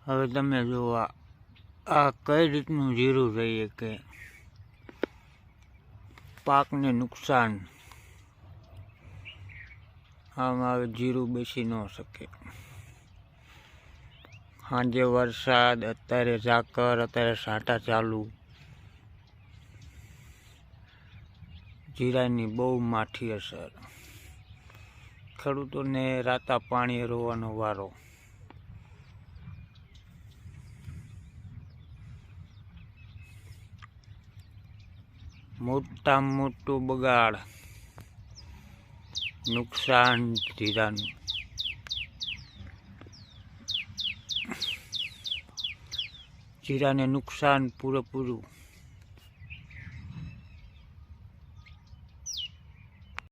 હવે તમે જુઓ આ કઈ રીતનું જીરું રહીએ કે પાકને નુકસાન, આમાં હવે જીરું બેસી ન શકે. સાંજે વરસાદ, અત્યારે ઝાકર, અત્યારે સાંટા ચાલુ. જીરાની બહુ માઠી અસર. ખેડૂતોને રાતા પાણી રોવાનો વારો. મોટામાં મોટું બગાડ, નુકસાન જીરાનું. જીરાને નુકસાન પૂરેપૂરું.